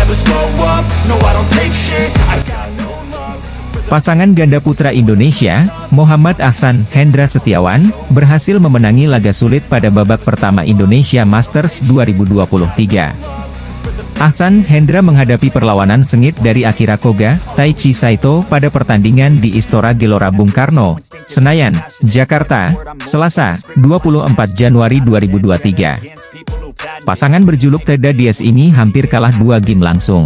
never slow up, no I don't take shit, I got no love. Pasangan ganda putra Indonesia, Muhammad Ahsan Hendra Setiawan, berhasil memenangi laga sulit pada babak pertama Indonesia Masters 2023. Ahsan Hendra menghadapi perlawanan sengit dari Akira Koga, Taichi Saito pada pertandingan di Istora Gelora Bung Karno, Senayan, Jakarta, Selasa, 24 Januari 2023. Pasangan berjuluk The Daddies ini hampir kalah 2 game langsung.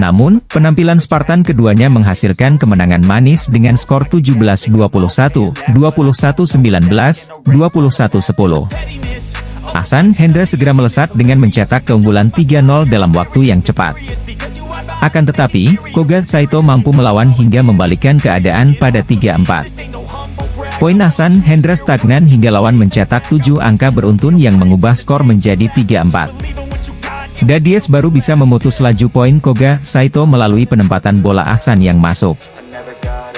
Namun, penampilan Spartan keduanya menghasilkan kemenangan manis dengan skor 17-21, 21-19, 21-10. Ahsan Hendra segera melesat dengan mencetak keunggulan 3-0 dalam waktu yang cepat. Akan tetapi, Koga Saito mampu melawan hingga membalikkan keadaan pada 3-4. Poin Ahsan Hendra stagnan hingga lawan mencetak 7 angka beruntun yang mengubah skor menjadi 3-4. Daddies baru bisa memutus laju poin Koga Saito melalui penempatan bola Ahsan yang masuk.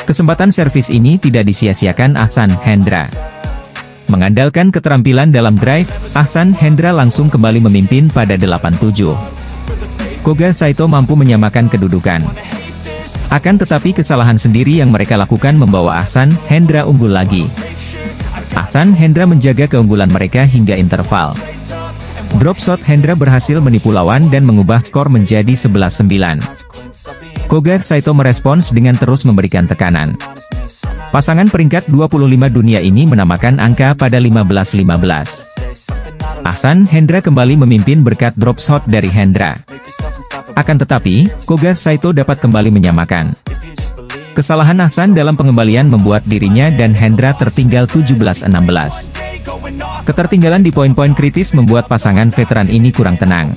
Kesempatan servis ini tidak disia-siakan Ahsan Hendra. Mengandalkan keterampilan dalam drive, Ahsan Hendra langsung kembali memimpin pada 8-7. Koga Saito mampu menyamakan kedudukan. Akan tetapi kesalahan sendiri yang mereka lakukan membawa Ahsan Hendra unggul lagi. Ahsan Hendra menjaga keunggulan mereka hingga interval. Drop shot Hendra berhasil menipu lawan dan mengubah skor menjadi 11-9. Koga Saito merespons dengan terus memberikan tekanan. Pasangan peringkat 25 dunia ini menamakan angka pada 15-15. Ahsan Hendra kembali memimpin berkat drop shot dari Hendra. Akan tetapi, Koga Saito dapat kembali menyamakan. Kesalahan Ahsan dalam pengembalian membuat dirinya dan Hendra tertinggal 17-16. Ketertinggalan di poin-poin kritis membuat pasangan veteran ini kurang tenang.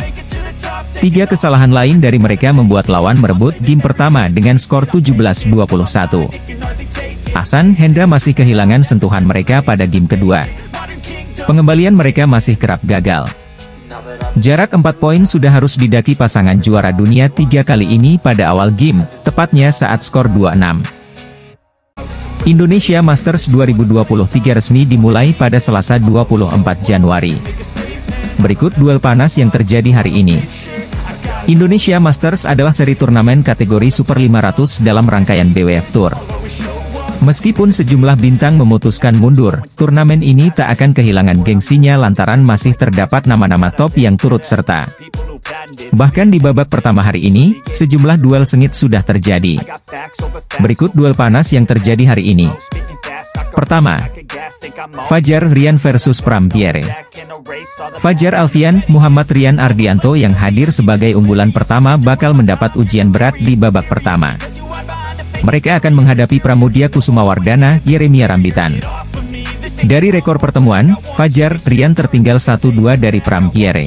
3 kesalahan lain dari mereka membuat lawan merebut game pertama dengan skor 17-21. Ahsan Hendra masih kehilangan sentuhan mereka pada game kedua. Pengembalian mereka masih kerap gagal. Jarak 4 poin sudah harus didaki pasangan juara dunia 3 kali ini pada awal game, tepatnya saat skor 2-6. Indonesia Masters 2023 resmi dimulai pada Selasa 24 Januari. Berikut duel panas yang terjadi hari ini. Indonesia Masters adalah seri turnamen kategori Super 500 dalam rangkaian BWF Tour. Meskipun sejumlah bintang memutuskan mundur, turnamen ini tak akan kehilangan gengsinya lantaran masih terdapat nama-nama top yang turut serta. Bahkan di babak pertama hari ini, sejumlah duel sengit sudah terjadi. Berikut duel panas yang terjadi hari ini. Pertama, Fajar Rian versus Pram Pierre. Fajar Alfian, Muhammad Rian Ardianto yang hadir sebagai unggulan pertama bakal mendapat ujian berat di babak pertama. Mereka akan menghadapi Pramudia Kusumawardana, Yeremia Rambitan. Dari rekor pertemuan, Fajar Rian tertinggal 1-2 dari Pram Pierre.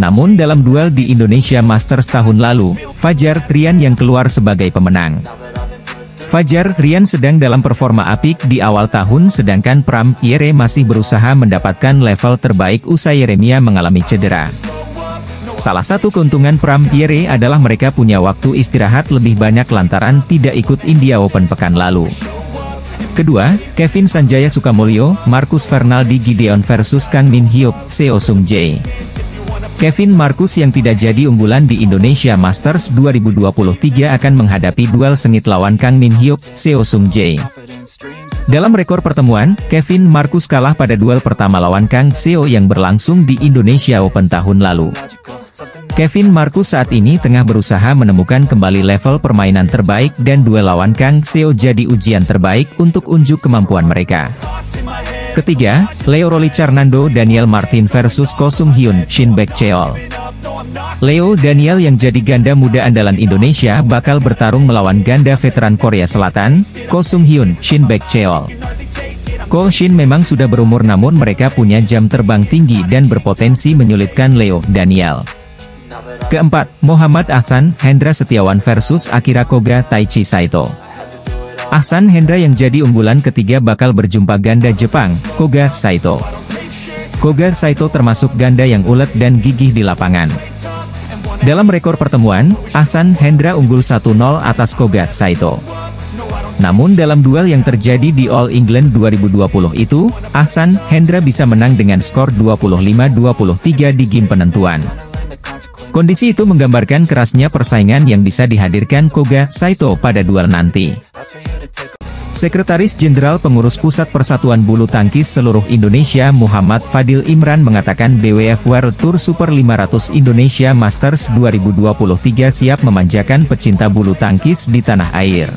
Namun dalam duel di Indonesia Masters tahun lalu, Fajar Rian yang keluar sebagai pemenang. Fajar Rian sedang dalam performa apik di awal tahun sedangkan Pram Pierre masih berusaha mendapatkan level terbaik usai Yeremia mengalami cedera. Salah satu keuntungan Pram Pierre adalah mereka punya waktu istirahat lebih banyak lantaran tidak ikut India Open pekan lalu. Kedua, Kevin Sanjaya Sukamulyo, Marcus Fernaldi Gideon versus Kang Min Hyuk, Seo Sung Jae. Kevin Marcus yang tidak jadi unggulan di Indonesia Masters 2023 akan menghadapi duel sengit lawan Kang Min Hyuk, Seo Sung Jae. Dalam rekor pertemuan, Kevin Marcus kalah pada duel pertama lawan Kang Seo yang berlangsung di Indonesia Open tahun lalu. Kevin Marcus saat ini tengah berusaha menemukan kembali level permainan terbaik dan duel lawan Kang Seo jadi ujian terbaik untuk unjuk kemampuan mereka. Ketiga, Leo Rolicarnando Daniel Martin versus Ko Sung Hyun, Shin Baek Cheol. Leo Daniel yang jadi ganda muda andalan Indonesia bakal bertarung melawan ganda veteran Korea Selatan, Ko Sung Hyun, Shin Baek Cheol. Ko Shin memang sudah berumur namun mereka punya jam terbang tinggi dan berpotensi menyulitkan Leo Daniel. Keempat, Muhammad Ahsan Hendra Setiawan versus Akira Koga Taichi Saito. Ahsan Hendra yang jadi unggulan ketiga bakal berjumpa ganda Jepang, Koga Saito. Koga Saito termasuk ganda yang ulet dan gigih di lapangan. Dalam rekor pertemuan, Ahsan Hendra unggul 1-0 atas Koga Saito. Namun dalam duel yang terjadi di All England 2020 itu, Ahsan Hendra bisa menang dengan skor 25-23 di game penentuan. Kondisi itu menggambarkan kerasnya persaingan yang bisa dihadirkan Koga Saito pada duel nanti. Sekretaris Jenderal Pengurus Pusat Persatuan Bulu Tangkis Seluruh Indonesia Muhammad Fadil Imran mengatakan BWF World Tour Super 500 Indonesia Masters 2023 siap memanjakan pecinta bulu tangkis di tanah air.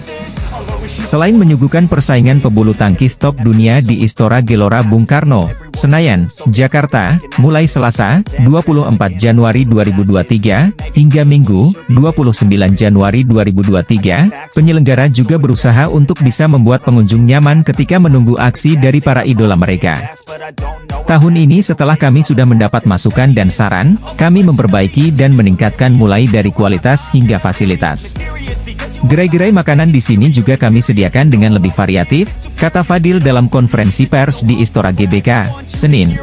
Selain menyuguhkan persaingan pebulu tangkis top dunia di Istora Gelora Bung Karno, Senayan, Jakarta, mulai Selasa, 24 Januari 2023, hingga Minggu, 29 Januari 2023, penyelenggara juga berusaha untuk bisa membuat pengunjung nyaman ketika menunggu aksi dari para idola mereka. Tahun ini setelah kami sudah mendapat masukan dan saran, kami memperbaiki dan meningkatkan mulai dari kualitas hingga fasilitas. Gerai-gerai makanan di sini juga kami sediakan dengan lebih variatif, kata Fadil dalam konferensi pers di Istora GBK, Senin.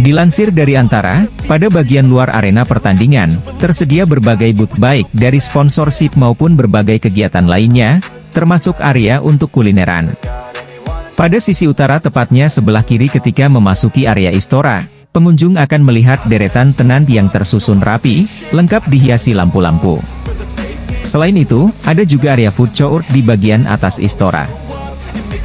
Dilansir dari Antara, pada bagian luar arena pertandingan, tersedia berbagai booth baik dari sponsorship maupun berbagai kegiatan lainnya, termasuk area untuk kulineran. Pada sisi utara tepatnya sebelah kiri ketika memasuki area Istora, pengunjung akan melihat deretan tenan yang tersusun rapi, lengkap dihiasi lampu-lampu. Selain itu, ada juga area food court di bagian atas Istora.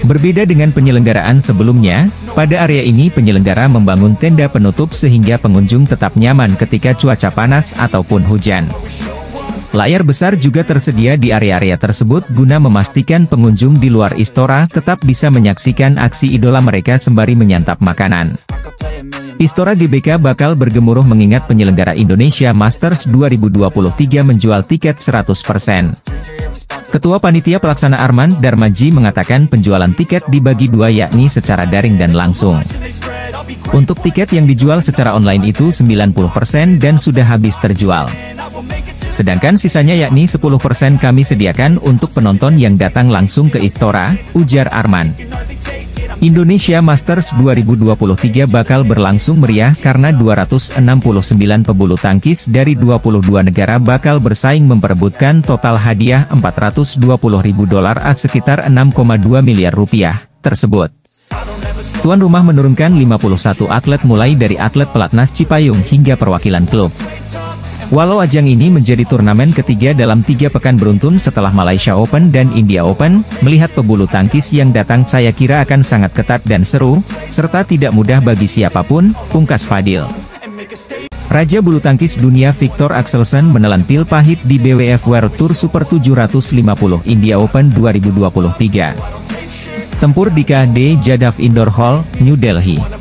Berbeda dengan penyelenggaraan sebelumnya, pada area ini penyelenggara membangun tenda penutup sehingga pengunjung tetap nyaman ketika cuaca panas ataupun hujan. Layar besar juga tersedia di area-area tersebut guna memastikan pengunjung di luar Istora tetap bisa menyaksikan aksi idola mereka sembari menyantap makanan. Istora GBK bakal bergemuruh mengingat penyelenggara Indonesia Masters 2023 menjual tiket 100%. Ketua Panitia Pelaksana Arman Darmaji mengatakan penjualan tiket dibagi dua yakni secara daring dan langsung. Untuk tiket yang dijual secara online itu 90% dan sudah habis terjual. Sedangkan sisanya yakni 10% kami sediakan untuk penonton yang datang langsung ke Istora, ujar Arman. Indonesia Masters 2023 bakal berlangsung meriah karena 269 pebulu tangkis dari 22 negara bakal bersaing memperebutkan total hadiah $420.000 sekitar 6,2 miliar rupiah tersebut. Tuan rumah menurunkan 51 atlet mulai dari atlet pelatnas Cipayung hingga perwakilan klub. Walau ajang ini menjadi turnamen ketiga dalam 3 pekan beruntun setelah Malaysia Open dan India Open, melihat pebulu tangkis yang datang saya kira akan sangat ketat dan seru, serta tidak mudah bagi siapapun, pungkas Fadil. Raja bulu tangkis dunia Victor Axelsen menelan pil pahit di BWF World Tour Super 750 India Open 2023. Tempur di KD Jadaf Indoor Hall, New Delhi.